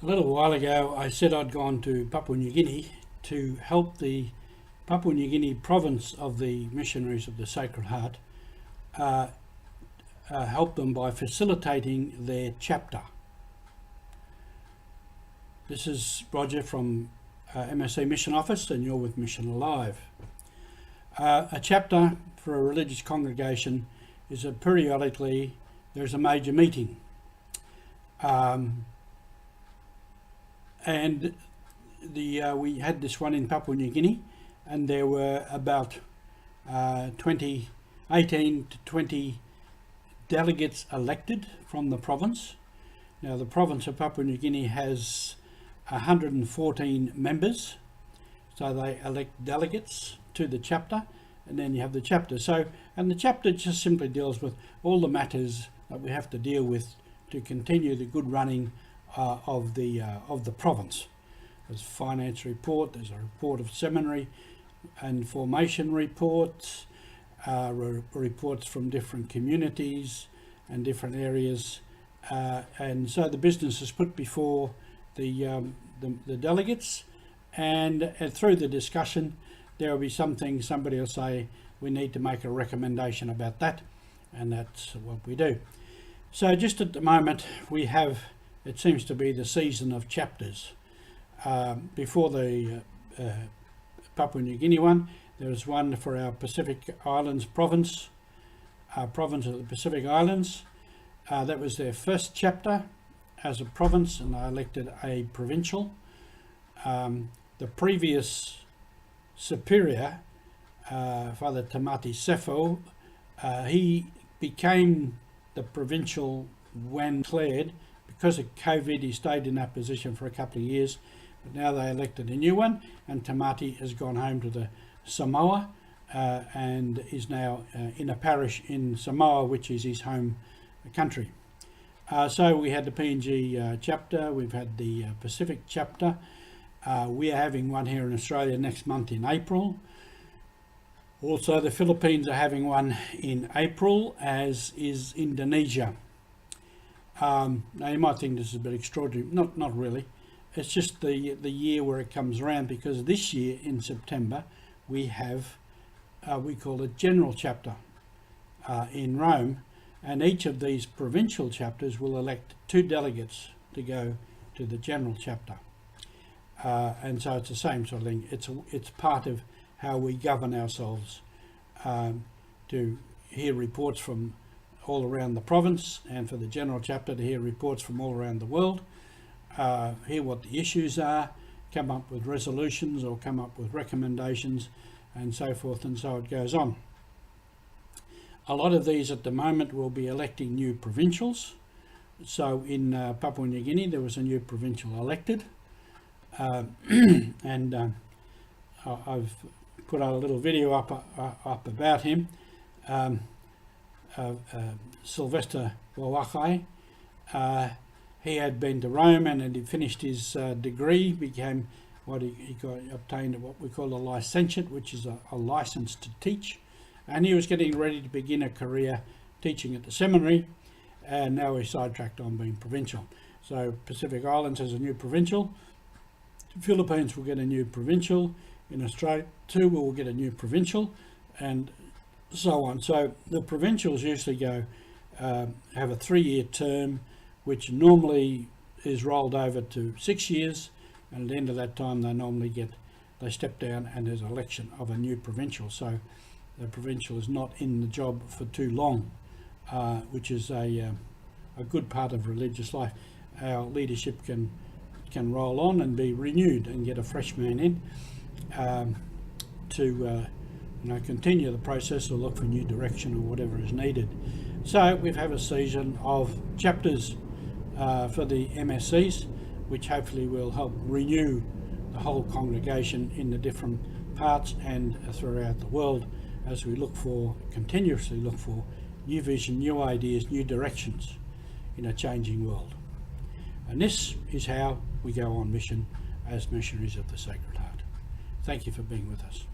A little while ago I said I'd gone to Papua New Guinea to help the Papua New Guinea province of the Missionaries of the Sacred Heart, help them by facilitating their chapter. This is Roger from MSC Mission Office, and you're with Mission Alive. A chapter for a religious congregation is periodically there's a major meeting. And we had this one in Papua New Guinea, and there were about 18 to 20 delegates elected from the province. Now the province of Papua New Guinea has 114 members, so they elect delegates to the chapter, and then you have the chapter. And the chapter just simply deals with all the matters that we have to deal with to continue the good running of the province. There's a finance report, there's a report of seminary and formation reports, reports from different communities and different areas, and so the business is put before the delegates, and through the discussion there will be something somebody will say, we need to make a recommendation about that, and that's what we do. So just at the moment we have, it seems to be the season of chapters. Before the Papua New Guinea one, there was one for our Pacific Islands province, province of the Pacific Islands. That was their first chapter as a province, and I elected a provincial. The previous superior, Father Tamati Sefo, he became the provincial when declared. Because of COVID, he stayed in that position for a couple of years, but now they elected a new one, and Tamati has gone home to the Samoa and is now in a parish in Samoa, which is his home country. So we had the PNG chapter, we've had the Pacific chapter. We are having one here in Australia next month in April. Also the Philippines are having one in April, as is Indonesia. Now you might think this is a bit extraordinary. Not really. It's just the year where it comes around, because this year in September we have we call it General Chapter in Rome, and each of these provincial chapters will elect 2 delegates to go to the General Chapter, and so it's the same sort of thing. It's part of how we govern ourselves, to hear reports from all around the province, and for the General Chapter to hear reports from all around the world, hear what the issues are, come up with resolutions or come up with recommendations, and so forth, and so it goes on. A lot of these at the moment will be electing new provincials. So in Papua New Guinea there was a new provincial elected, and I've put out a little video up about him. Sylvester Wawakai. He had been to Rome, and he finished his degree, became what he obtained what we call a licentiate, which is a license to teach, and he was getting ready to begin a career teaching at the seminary, and now he's sidetracked on being provincial. So Pacific Islands has a new provincial, the Philippines will get a new provincial, in Australia too we will get a new provincial, and so on. So the provincials usually go have a 3-year term, which normally is rolled over to 6 years, and at the end of that time they step down and there's an election of a new provincial. So the provincial is not in the job for too long, which is a good part of religious life. Our leadership can roll on and be renewed and get a fresh man in to continue the process or look for new direction or whatever is needed. So we have a season of chapters for the MSCs, which hopefully will help renew the whole congregation in the different parts and throughout the world, as we continuously look for new vision, new ideas, new directions in a changing world. And this is how we go on mission as missionaries of the Sacred Heart. Thank you for being with us.